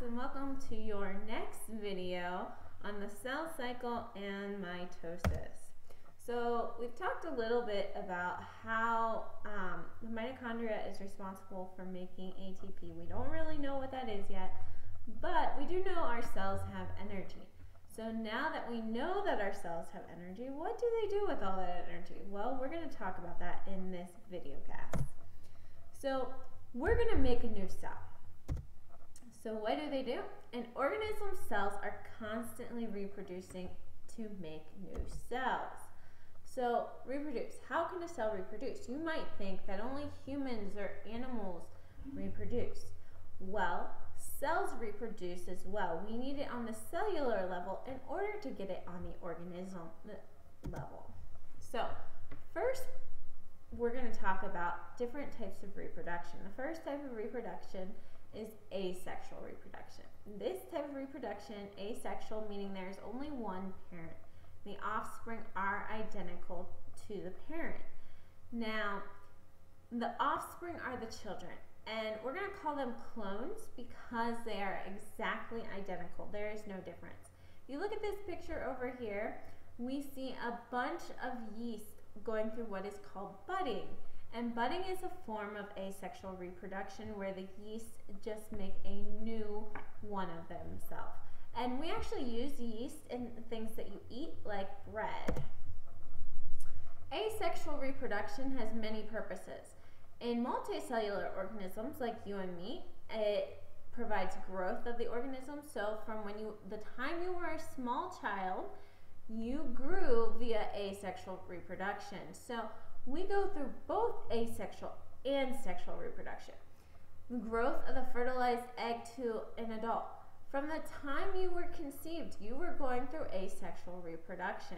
and welcome to your next video on the cell cycle and mitosis. So we've talked a little bit about how the mitochondria is responsible for making ATP. We don't really know what that is yet, but we do know our cells have energy. So now that we know that our cells have energy, what do they do with all that energy? Well, we're going to talk about that in this video cast. So we're going to make a new cell. So what do? An organism's cells are constantly reproducing to make new cells. So reproduce. How can a cell reproduce? You might think that only humans or animals reproduce. Well, cells reproduce as well. We need it on the cellular level in order to get it on the organism level. So first, we're going to talk about different types of reproduction. The first type of reproduction is asexual reproduction. This type of reproduction, asexual, meaning there's only one parent. The offspring are identical to the parent. Now, the offspring are the children, and we're going to call them clones because they are exactly identical. There is no difference. If you look at this picture over here, we see a bunch of yeast going through what is called budding. And budding is a form of asexual reproduction where the yeast just make a new one of themselves. And we actually use yeast in things that you eat, like bread. Asexual reproduction has many purposes. In multicellular organisms like you and me, it provides growth of the organism. So from the time you were a small child, you grew via asexual reproduction. So we go through both asexual and sexual reproduction. The growth of the fertilized egg to an adult. From the time you were conceived, you were going through asexual reproduction.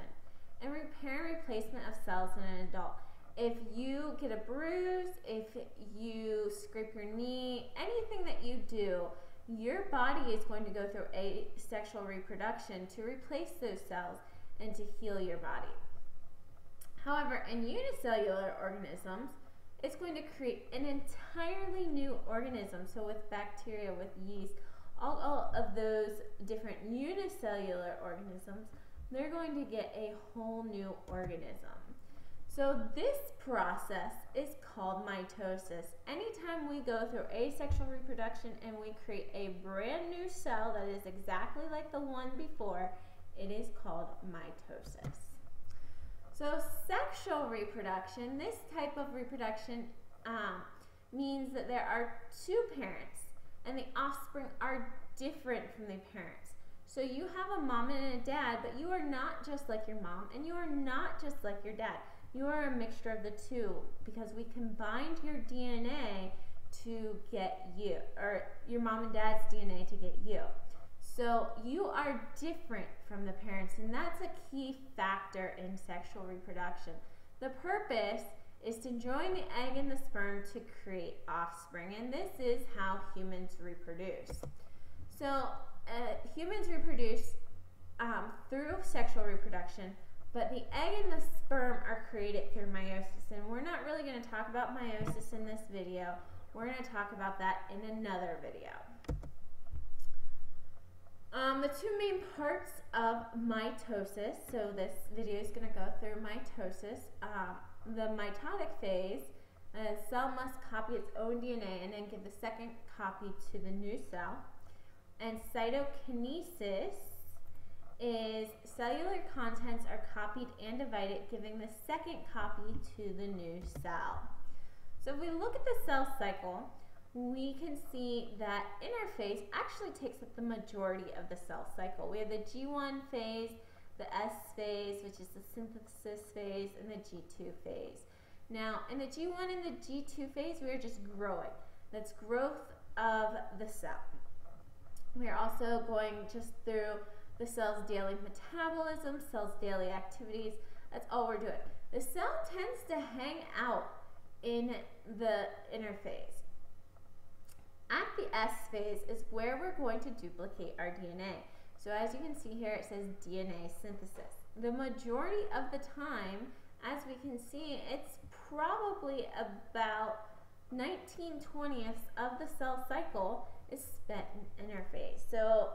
And repair and replacement of cells in an adult. If you get a bruise, if you scrape your knee, anything that you do, your body is going to go through asexual reproduction to replace those cells and to heal your body. However, in unicellular organisms, it's going to create an entirely new organism. So with bacteria, with yeast, all of those different unicellular organisms, they're going to get a whole new organism. So this process is called mitosis. Anytime we go through asexual reproduction and we create a brand new cell that is exactly like the one before, it is called mitosis. So sexual reproduction, this type of reproduction means that there are two parents and the offspring are different from the parents. So you have a mom and a dad, but you are not just like your mom and you are not just like your dad. You are a mixture of the two because we combined your DNA to get you, or your mom and dad's DNA to get you. So you are different from the parents, and that's a key factor in sexual reproduction. The purpose is to join the egg and the sperm to create offspring, and this is how humans reproduce. So humans reproduce through sexual reproduction, but the egg and the sperm are created through meiosis, and we're not really going to talk about meiosis in this video. We're going to talk about that in another video. The two main parts of mitosis, so this video is going to go through mitosis. The mitotic phase, a cell must copy its own DNA and then give the second copy to the new cell. And cytokinesis is cellular contents are copied and divided, giving the second copy to the new cell. So if we look at the cell cycle, we can see that interphase actually takes up the majority of the cell cycle. We have the G1 phase, the S phase, which is the synthesis phase, and the G2 phase. Now, in the G1 and the G2 phase, we are just growing. That's growth of the cell. We are also going just through the cell's daily metabolism, cell's daily activities. That's all we're doing. The cell tends to hang out in the interphase. At the S phase is where we're going to duplicate our DNA. So as you can see here, it says DNA synthesis. The majority of the time, as we can see, it's probably about 19/20ths of the cell cycle is spent in interphase. So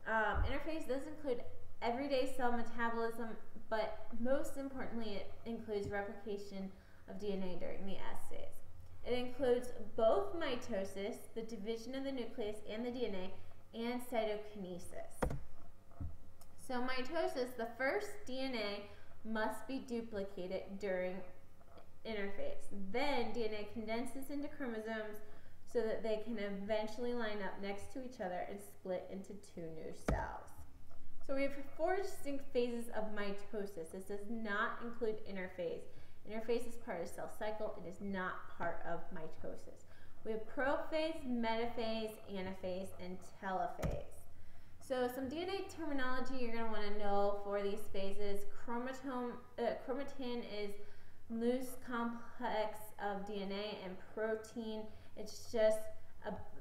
interphase does include everyday cell metabolism, but most importantly, it includes replication of DNA during the S phase. It includes both mitosis, the division of the nucleus and the DNA, and cytokinesis. So mitosis, the first DNA must be duplicated during interphase. Then DNA condenses into chromosomes so that they can eventually line up next to each other and split into 2 new cells. So we have 4 distinct phases of mitosis. This does not include interphase. Interphase is part of the cell cycle. It is not part of mitosis. We have prophase, metaphase, anaphase, and telophase. So some DNA terminology you're going to want to know for these phases. Chromatin is loose complex of DNA, and protein, it's just,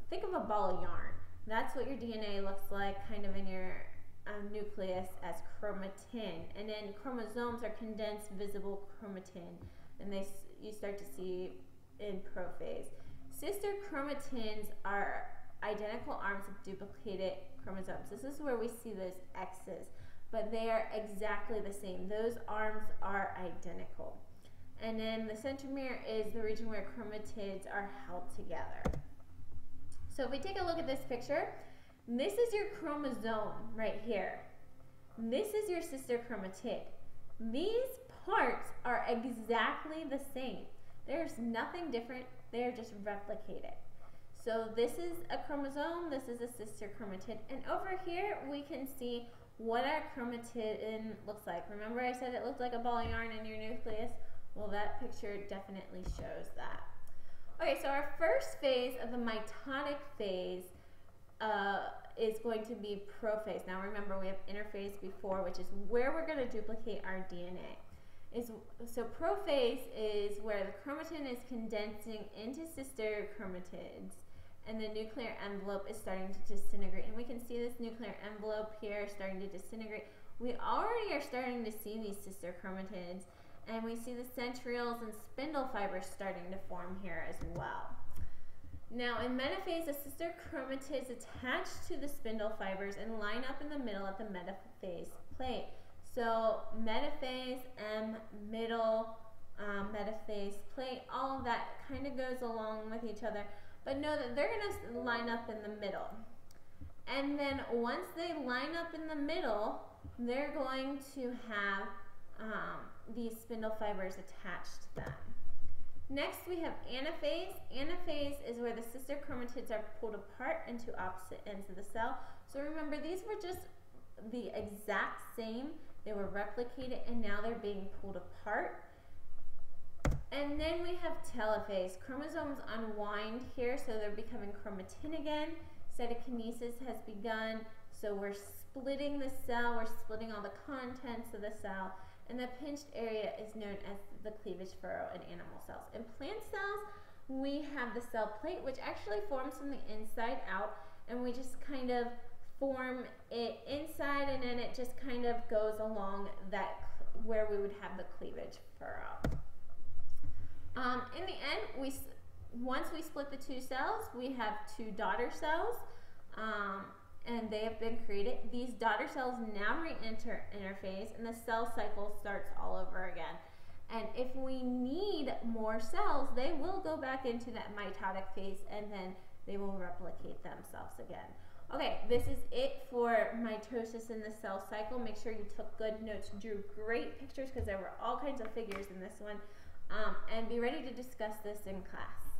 think of a ball of yarn. That's what your DNA looks like kind of in your nucleus as chromatin. And then chromosomes are condensed visible chromatin, and you start to see in prophase. Sister chromatins are identical arms of duplicated chromosomes. This is where we see those X's, but they are exactly the same. Those arms are identical. And then the centromere is the region where chromatids are held together. So if we take a look at this picture, this is your chromosome right here. This is your sister chromatid. These parts are exactly the same. There's nothing different. They're just replicated. So this is a chromosome, this is a sister chromatid, and over here we can see what our chromatid looks like. Remember I said it looked like a ball of yarn in your nucleus? Well, that picture definitely shows that. Okay, so our first phase of the mitotic phase is going to be prophase. Now remember, we have interphase before, which is where we're going to duplicate our DNA. So prophase is where the chromatin is condensing into sister chromatids, and the nuclear envelope is starting to disintegrate. And we can see this nuclear envelope here starting to disintegrate. We already are starting to see these sister chromatids, and we see the centrioles and spindle fibers starting to form here as well. Now in metaphase, the sister chromatids attach to the spindle fibers and line up in the middle at the metaphase plate. So metaphase, middle, metaphase plate, all of that kind of goes along with each other. But know that they're going to line up in the middle. And then once they line up in the middle, they're going to have these spindle fibers attached to them. Next we have anaphase. Anaphase is where the sister chromatids are pulled apart into opposite ends of the cell. So remember, these were just the exact same. They were replicated and now they're being pulled apart. And then we have telophase. Chromosomes unwind here, so they're becoming chromatin again. Cytokinesis has begun, so we're splitting the cell, we're splitting all the contents of the cell, and the pinched area is known as the cleavage furrow in animal cells. In plant cells, we have the cell plate, which actually forms from the inside out, and we just kind of form it inside, and then it just kind of goes along that where we would have the cleavage furrow. In the end, once we split the 2 cells, we have 2 daughter cells, and they have been created. These daughter cells now re-enter interphase, and the cell cycle starts all over again. And if we need more cells, they will go back into that mitotic phase, and then they will replicate themselves again. Okay, this is it for mitosis in the cell cycle. Make sure you took good notes, drew great pictures, because there were all kinds of figures in this one. And be ready to discuss this in class.